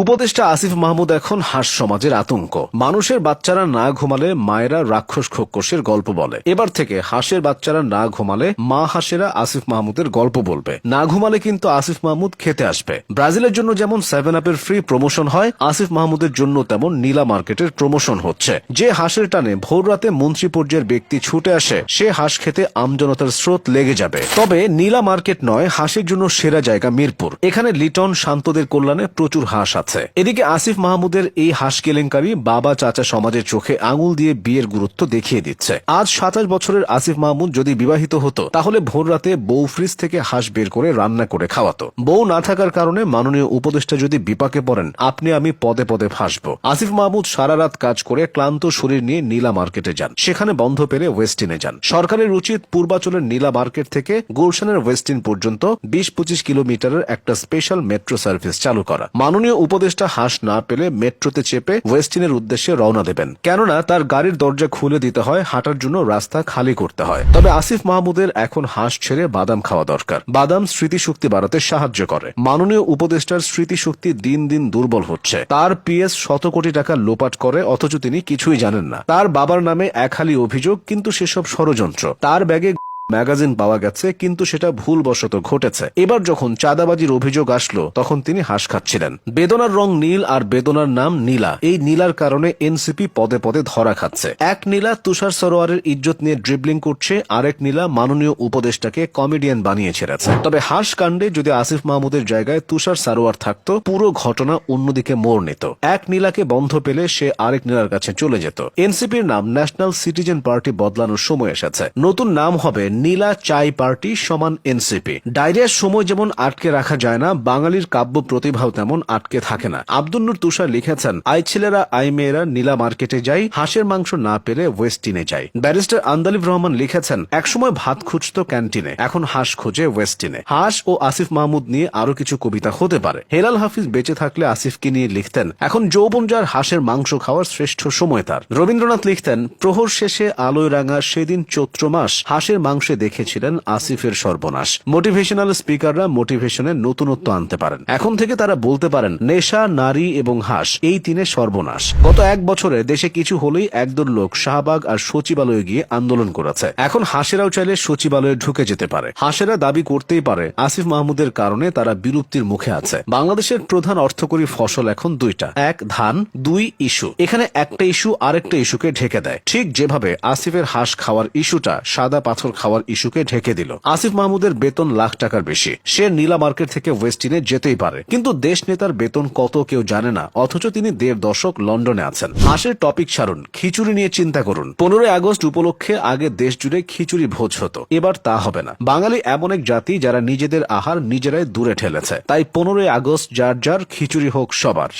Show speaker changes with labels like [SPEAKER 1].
[SPEAKER 1] উপদেষ্টা আসিফ মাহমুদ এখন হাঁস সমাজের আতঙ্ক। মানুষের বাচ্চারা না ঘুমালে মায়েরা রাক্ষস খোকসের গল্প বলে। এবার থেকে হাঁসের বাচ্চারা না ঘুমালে মা হাঁসেরা আসিফ মাহমুদের গল্প বলবে। না ঘুমালে কিন্তু আসিফ মাহমুদ খেতে আসবে। ব্রাজিলের জন্য যেমন 7 আপের ফ্রি প্রমোশন হয়, আসিফ মাহমুদের জন্য তেমন নীলা মার্কেটের প্রমোশন হচ্ছে। যে হাঁসের টানে ভোর রাতে মন্ত্রী পর্যায়ের ব্যক্তি ছুটে আসে, সে হাঁস খেতে আমজনতার স্রোত লেগে যাবে। তবে নীলা মার্কেট নয়, হাঁসের জন্য সেরা জায়গা মিরপুর। এখানে লিটন শান্তদের কল্যাণে প্রচুর হাঁস আছে। এদিকে আসিফ মাহমুদের এই হাঁস কেলেঙ্কারি বাবা চাচা সমাজের চোখে আঙুল দিয়ে বিয়ের গুরুত্ব দেখিয়ে দিচ্ছে। আজ 27 বছরের আসিফ মাহমুদ যদি বিবাহিত হতো, তাহলে ভোর রাতে বউ ফ্রিজ থেকে হাঁস বের করে রান্না করে খাওয়াতো। বউ না থাকার কারণে মাননীয় উপদেষ্টা যদি বিপাকে পড়েন, আপনি আমি পদে পদে ফাঁসবো। আসিফ মাহমুদ সারা রাত কাজ করে ক্লান্ত শরীর নিয়ে নীলা মার্কেটে যান, সেখানে বন্ধ পেলে ওয়েস্টিনে যান। সরকারের উচিত পূর্বাচলের নীলা মার্কেট থেকে গুলশানের ওয়েস্টিন পর্যন্ত 20-25 কিলোমিটারের একটা স্পেশাল মেট্রো সার্ভিস চালু করা। মাননীয় উপদেষ্টা হাঁস না পেলে মেট্রোতে চেপে ওয়েস্টিনের উদ্দেশ্যে রওনা দেবেন, কেননা তার গাড়ির দরজা খুলে দিতে হয়, হাঁটার জন্য রাস্তা খালি করতে হয়। তবে আসিফ মাহমুদের এখন হাঁস ছেড়ে বাদাম খাওয়া দরকার। বাদাম স্মৃতিশক্তি বাড়াতে সাহায্য করে। মাননীয় উপদেষ্টার স্মৃতিশক্তি দিন দিন দুর্বল হচ্ছে। তার পিএস 100 কোটি টাকা লোপাট করে, অথচ তিনি কিছুই জানেন না। তার বাবার নামে একহালি অভিযোগ, কিন্তু সেসব ষড়যন্ত্র। তার ব্যাগে ম্যাগাজিন পাওয়া গেছে, কিন্তু সেটা ভুলবশত ঘটেছে। এবার যখন চাঁদাবাজির অভিযোগ আসলো, তখন তিনি হাঁস খাচ্ছিলেন। বেদনার রং নীল আর বেদনার নাম নীলা। এই নীলার কারণে এনসিপি পদে পদে ধরা খাচ্ছে। এক নীলা তুষার সরোয়ারের ইজ্জত নিয়ে ড্রিবলিং করছে, আরেক নীলা মাননীয় উপদেষ্টাকে কমেডিয়ান বানিয়ে ছেড়েছে। তবে হাঁস কাণ্ডে যদি আসিফ মাহমুদের জায়গায় তুষার সরোয়ার থাকতো, পুরো ঘটনা অন্যদিকে মোড় নিত। এক নীলাকে বন্ধ পেলে সে আরেক নীলার কাছে চলে যেত। এনসিপির নাম ন্যাশনাল সিটিজেন পার্টি বদলানোর সময় এসেছে। নতুন নাম হবে নীলা চাই পার্টি সমান এনসিপি। ডায়রিয়ার সময় যেমন আটকে রাখা যায় না, বাঙালির কাব্য প্রতিভাও তেমন আটকে থাকে না। আব্দুল নূর তুষার লিখেছেন, আই ছেলেরা আই মেয়েরা নীলা মার্কেটে যাই, হাঁসের মাংস না পেলে ওয়েস্টিনে যাই। ব্যারিস্টার আন্দালিব রহমান লিখেছেন, একসময় ভাত খুঁজতো ক্যান্টিনে, এখন হাঁস খোঁজে ওয়েস্টিনে। হাঁস ও আসিফ মাহমুদ নিয়ে আরো কিছু কবিতা হতে পারে। হেলাল হাফিজ বেঁচে থাকলে আসিফকে নিয়ে লিখতেন, এখন যৌবন যার হাঁসের মাংস খাওয়ার শ্রেষ্ঠ সময় তার। রবীন্দ্রনাথ লিখতেন, প্রহর শেষে আলোয় রাঙা সেদিন চৈত্র মাস, হাঁসের মাংসে দেখেছিলেন আসিফের সর্বনাশ। মোটিভেশনাল স্পিকাররা মোটিভেশনে নতুনত্ব আনতে পারেন। এখন থেকে তারা বলতে পারেন, নেশা, নারী এবং হাঁস, এই তিনে সর্বনাশ। গত 1 বছরে দেশে কিছু হলেই একদল লোক শাহবাগ আর সচিবালয়ে গিয়ে আন্দোলন করেছে। এখন হাঁসেরাও চাইলে সচিবালয়ে ঢুকে যেতে পারে। হাঁসেরা দাবি করতেই পারে আসিফ মাহমুদের কারণে তারা বিলুপ্তির মুখে আছে। বাংলাদেশের প্রধান অর্থকরী ফসল এখন 2টা, 1 ধান, 2 ইস্যু। এখানে একটা ইস্যু আরেকটা ইস্যুকে ঢেকে দেয়। ঠিক যেভাবে আসিফের হাঁস খাওয়ার ইস্যুটা সাদা পাথর খাওয়ার ইস্যুকে ঢেকে দিল। আসিফ মাহমুদের বেতন লাখ টাকার বেশি, সে নীলা মার্কেট থেকে ওয়েস্টিনে যেতেই পারে। কিন্তু দেশ নেতার বেতন কত কেউ জানে না, অথচ তিনি 1.5 দশক লন্ডনে আছেন। হাঁসের টপিক ছাড়ুন, খিচুড়ি নিয়ে চিন্তা করুন। 15 আগস্ট উপলক্ষে আগে দেশ জুড়ে খিচুড়ি ভোজ হতো, এবার তা হবে না। বাঙালি এমন এক জাতি যারা নিজেদের আহার নিজেরাই দূরে ঠেলেছে। তাই 15 আগস্ট যার যার, খিচুড়ি হোক সবার।